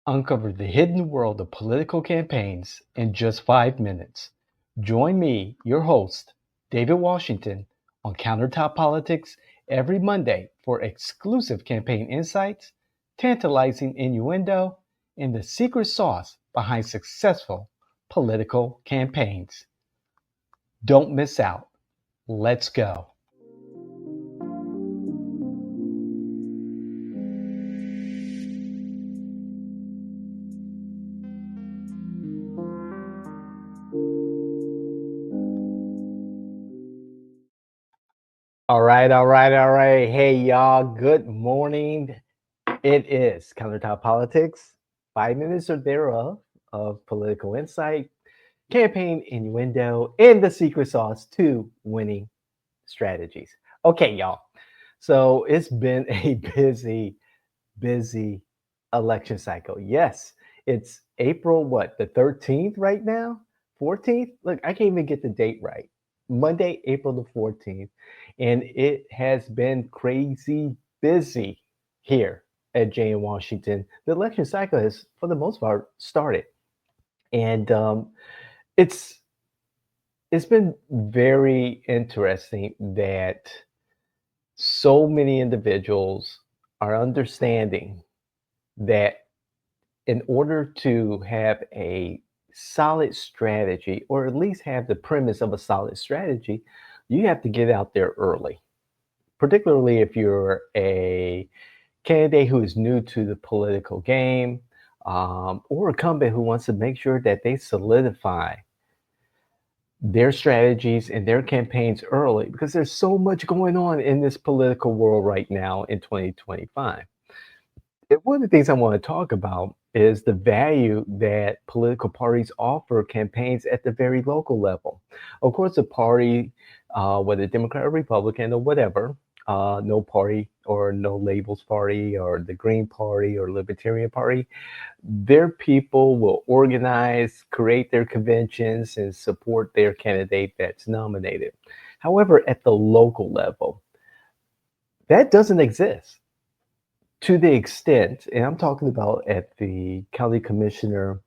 Uncover the hidden world of political campaigns in just 5 minutes. Join me, your host, David Washington, on Countertop Politics every Monday for exclusive campaign insights, tantalizing innuendo, and the secret sauce behind successful political campaigns. Don't miss out. Let's go. All right. Hey, y'all. Good morning. It is Countertop Politics, 5 minutes or thereof of political insight, campaign innuendo, and the secret sauce to winning strategies. Okay, y'all. So it's been a busy election cycle. Yes, it's April, what, the 13th right now? 14th? Look, I can't even get the date right. Monday, April the 14th. And it has been crazy busy here at Jay in Washington. The election cycle has, for the most part, started. And it's it's been very interesting that so many individuals are understanding that in order to have a solid strategy, or at least have the premise of a solid strategy, you have to get out there early, particularly if you're a candidate who is new to the political game, or a incumbent who wants to make sure that they solidify their strategies and their campaigns early, because there's so much going on in this political world right now in 2025. And one of the things I want to talk about is the value that political parties offer campaigns at the very local level. Of course, a party, whether Democrat or Republican or whatever, no party or no labels party or the Green Party or Libertarian Party, their people will organize, create their conventions, and support their candidate that's nominated. However, at the local level, that doesn't exist to the extent, and I'm talking about at the county commissioner,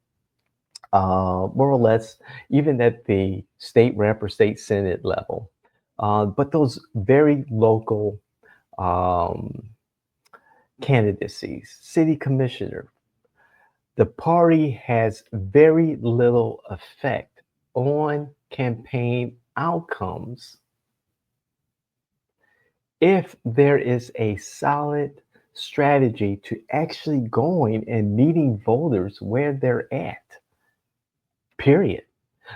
more or less, even at the state rep or state senate level. But those very local um, candidacies, city commissioner, the party has very little effect on campaign outcomes if there is a solid strategy to actually going and meeting voters where they're at, period.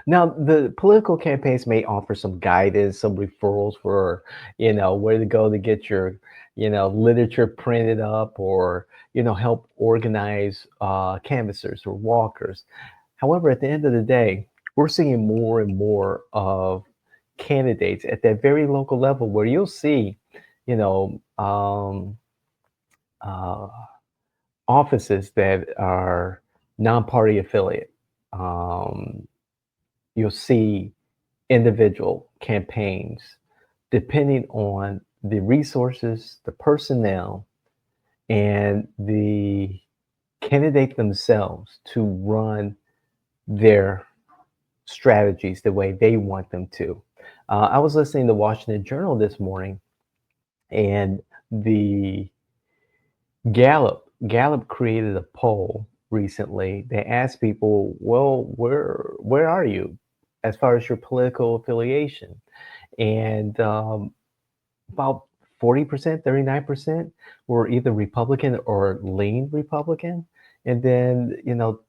Now, the political campaigns may offer some guidance, some referrals for, where to go to get your, literature printed up, or, help organize canvassers or walkers. However, at the end of the day, we're seeing more and more of candidates at that very local level where you'll see, you know, um, uh, offices that are non-party affiliate. Um, you'll see individual campaigns depending on the resources, the personnel, and the candidate themselves to run their strategies the way they want them to. I was listening to Washington Journal this morning, and the Gallup created a poll recently. They asked people, "Well, where are you as far as your political affiliation?" And about 40%, 39% were either Republican or lean Republican. And then,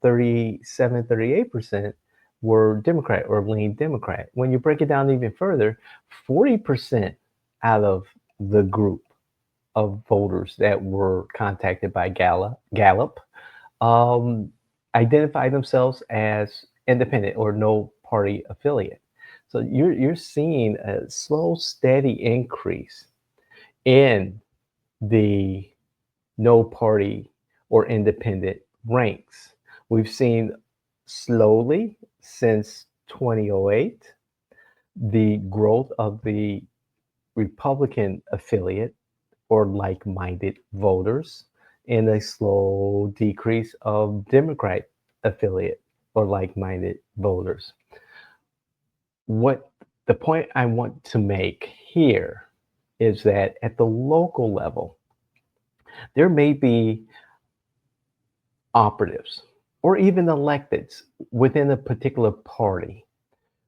37, 38% were Democrat or lean Democrat. When you break it down even further, 40% out of the group of voters that were contacted by Gallup um, identify themselves as independent or no party affiliate. So you're seeing a slow, steady increase in the no party or independent ranks. We've seen slowly since 2008 the growth of the Republican affiliate or like minded voters and a slow decrease of Democrat affiliate or like minded voters. What the point I want to make here is that at the local level, there may be operatives or even electeds within a particular party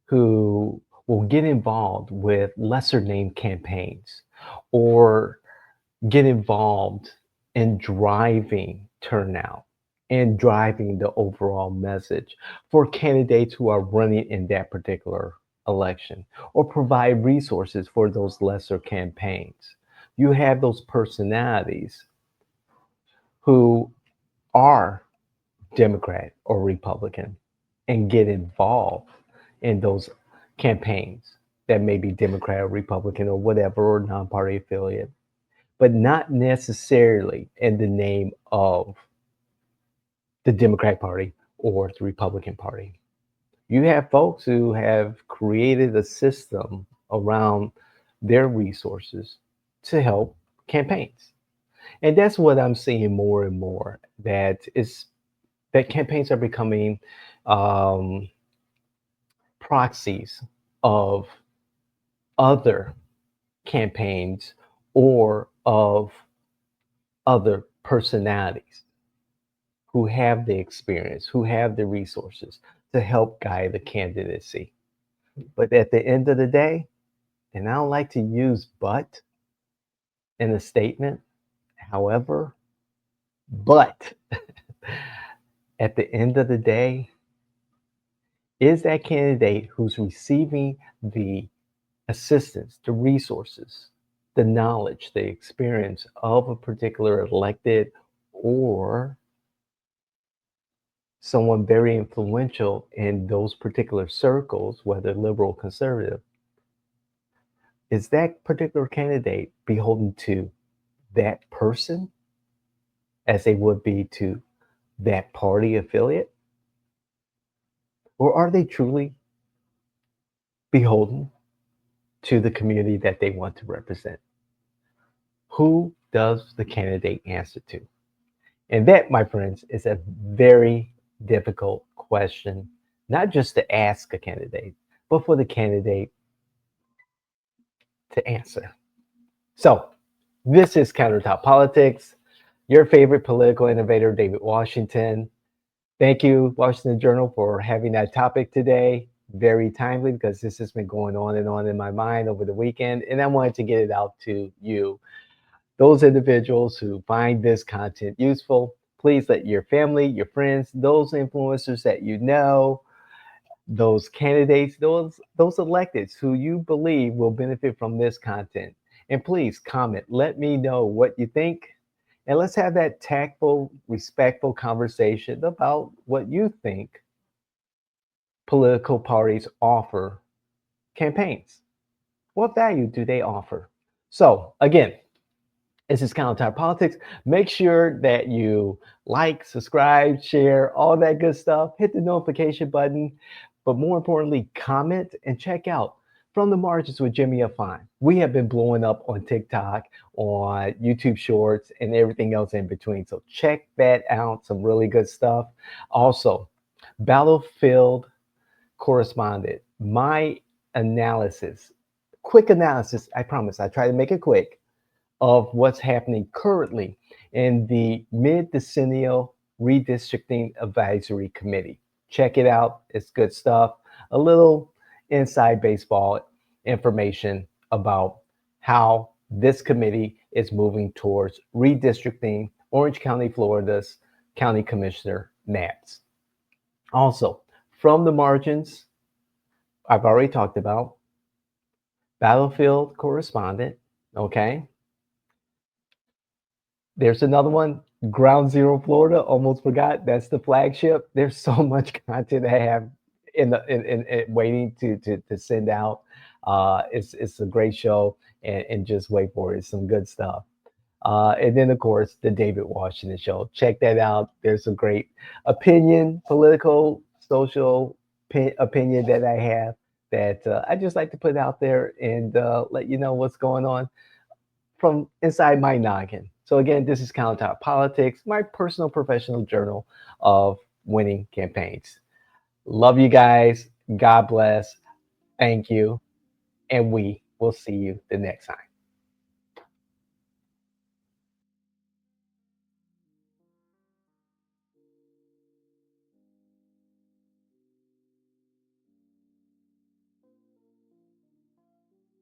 who will get involved with lesser named campaigns or get involved in driving turnout and driving the overall message for candidates who are running in that particular election or provide resources for those lesser campaigns. You have those personalities who are Democrat or Republican and get involved in those campaigns that may be Democrat or Republican or whatever or non-party affiliate, but not necessarily in the name of the Democratic Party or the Republican Party. You have folks who have created a system around their resources to help campaigns. And that's what I'm seeing more and more, that campaigns are becoming um, proxies of other campaigns or of other personalities who have the experience, who have the resources to help guide the candidacy. But at the end of the day, and I don't like to use but in a statement, however, but at the end of the day, is that candidate who's receiving the assistance, the resources, the knowledge, the experience of a particular elected or someone very influential in those particular circles, whether liberal or conservative, is that particular candidate beholden to that person as they would be to that party affiliate? Or are they truly beholden to the community that they want to represent? Who does the candidate answer to? And that, my friends, is a very difficult question, not just to ask a candidate, but for the candidate to answer. So, this is Countertop Politics, your favorite political innovator, David Washington. Thank you, Washington Journal, for having that topic today. Very timely because this has been going on in my mind over the weekend, and I wanted to get it out to you. Those individuals who find this content useful, please let your family, your friends, those influencers that you know, those candidates, those electeds who you believe will benefit from this content. And please comment. Let me know what you think. And let's have that tactful, respectful conversation about what you think political parties offer campaigns. What value do they offer? So, again, this is Countertop Politics. Make sure that you like, subscribe, share, all that good stuff. Hit the notification button. But more importantly, comment and check out From the Margins with Jimmy Afine. We have been blowing up on TikTok, on YouTube Shorts, and everything else in between. So check that out. Some really good stuff. Also, Battlefield Correspondent. My analysis, quick analysis, I promise. I try to make it quick of what's happening currently in the mid-decennial redistricting advisory committee. Check it out. It's good stuff. A little inside baseball information about how this committee is moving towards redistricting Orange County, Florida's county commissioner maps. Also, from the margins, I've already talked about Battlefield Correspondent, okay? There's another one, Ground Zero Florida. Almost forgot. That's the flagship. There's so much content I have in waiting to send out. It's a great show, and just wait for it. It's some good stuff. And then of course the David Washington Show. Check that out. There's a great opinion, political, social opinion that I have that I just like to put out there and let you know what's going on from inside my noggin. So again, this is Countertop Politics, my personal professional journal of winning campaigns. Love you guys. God bless. Thank you. And we will see you the next time.